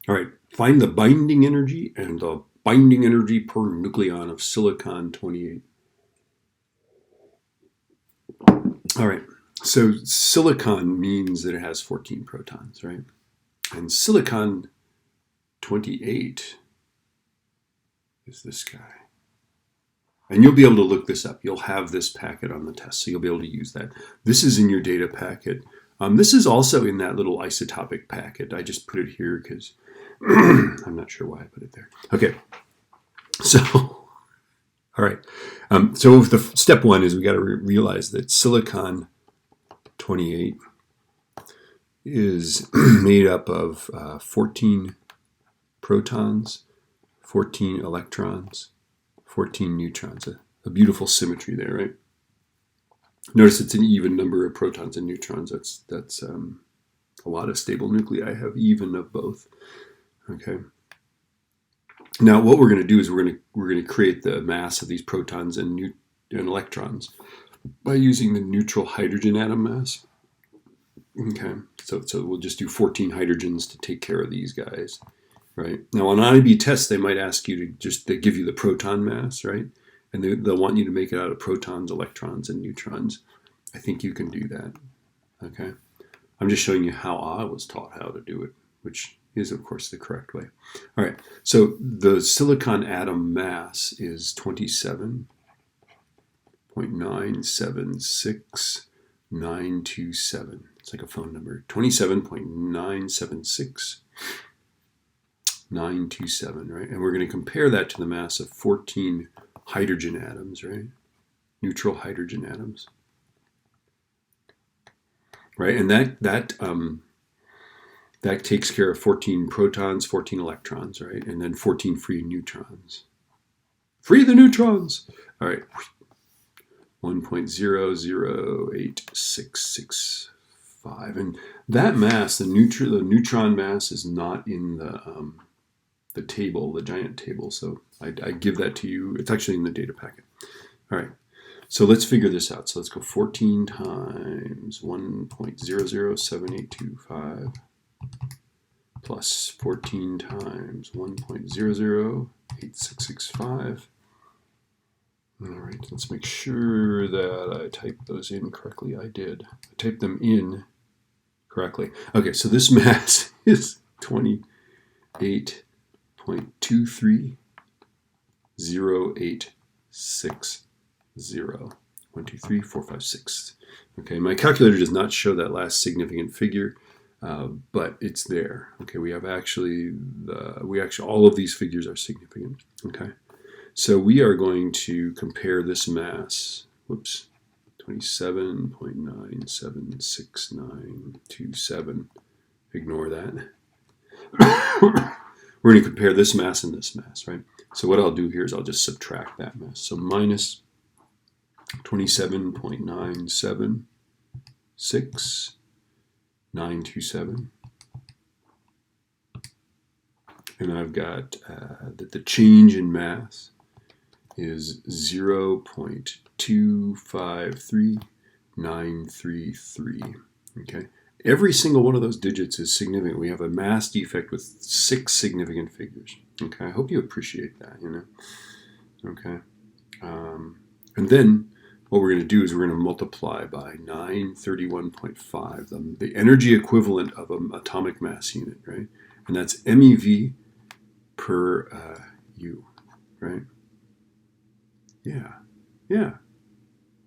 All right, find the binding energy and the binding energy per nucleon of silicon-28. All right, so silicon means that it has 14 protons, right? And silicon-28 is this guy. And you'll be able to look this up. You'll have this packet on the test, so you'll be able to use that. This is in your data packet. This is also in that little isotopic packet. I just put it here because I'm not sure why I put it there. Okay, so, all right. So the step one is we got to realize that silicon-28 is made up of 14 protons, 14 electrons, 14 neutrons. A beautiful symmetry there, right? Notice it's an even number of protons and neutrons. That's a lot of stable nuclei have even of both. Okay. Now what we're going to do is we're going to create the mass of these protons and electrons by using the neutral hydrogen atom mass. Okay. So we'll just do 14 hydrogens to take care of these guys. Right. Now on IB tests, they might ask you to they give you the proton mass, right? And they'll want you to make it out of protons, electrons, and neutrons. I think you can do that. Okay. I'm just showing you how I was taught how to do it, which is, of course, the correct way. All right. So the silicon atom mass is 27.976927. It's like a phone number. 27.976. 927, right? And we're going to compare that to the mass of 14 hydrogen atoms, right? Neutral hydrogen atoms, right? And that takes care of 14 protons, 14 electrons, right? And then 14 free neutrons. Free the neutrons! All right. 1.008665. And that mass, the neutron mass, is not in the table, the giant table. So I give that to you. It's actually in the data packet. All right. So let's figure this out. So let's go 14 times 1.007825 plus 14 times 1.008665. All right. Let's make sure that I typed those in correctly. I did. I typed them in correctly. Okay. So this mass is 28.230860. 1, 2, 3, 4, 5, 6. Okay, my calculator does not show that last significant figure, but it's there. Okay, we actually all of these figures are significant. Okay, so we are going to compare this mass. Whoops, 27.976927. Ignore that. We're going to compare this mass and this mass, right? So what I'll do here is I'll just subtract that mass. So minus 27.976927. And I've got that the change in mass is 0.253933. Okay. Every single one of those digits is significant. We have a mass defect with 6 significant figures. Okay, I hope you appreciate that, you know. Okay. And then what we're going to do is we're going to multiply by 931.5, the energy equivalent of an atomic mass unit, right? And that's MeV per U, right? Yeah.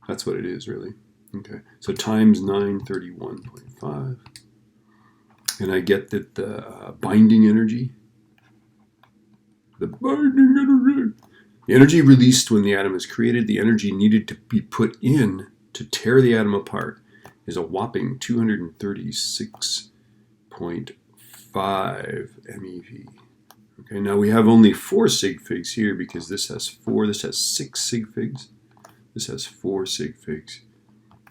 That's what it is, really. Okay, so times 931.5, and I get that the binding energy, the energy released when the atom is created, the energy needed to be put in to tear the atom apart is a whopping 236.5 MeV. Okay, now we have only 4 sig figs here because this has 4, this has 6 sig figs, this has 4 sig figs.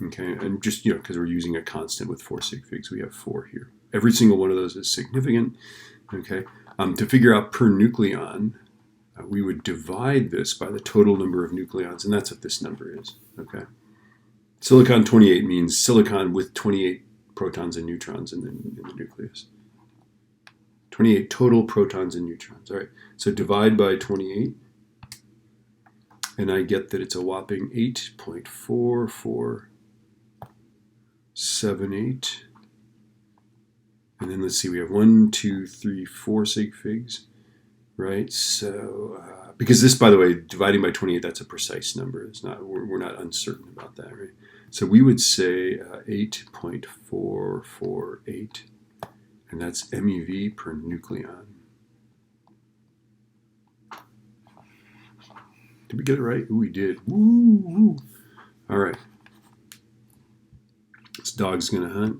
Okay, and just, because we're using a constant with 4 sig figs, we have 4 here. Every single one of those is significant. Okay, to figure out per nucleon, we would divide this by the total number of nucleons, and that's what this number is. Okay, silicon-28 means silicon with 28 protons and neutrons in the nucleus. 28 total protons and neutrons. All right, so divide by 28, and I get that it's a whopping 8.4478. And then let's see, we have 1, 2, 3, 4 sig figs, right? So, because this, by the way, dividing by 28, that's a precise number. It's not, we're not uncertain about that, right? So we would say 8.448, and that's MeV per nucleon. Did we get it right? Ooh, we did. Woo, woo. All right. This dog's going to hunt.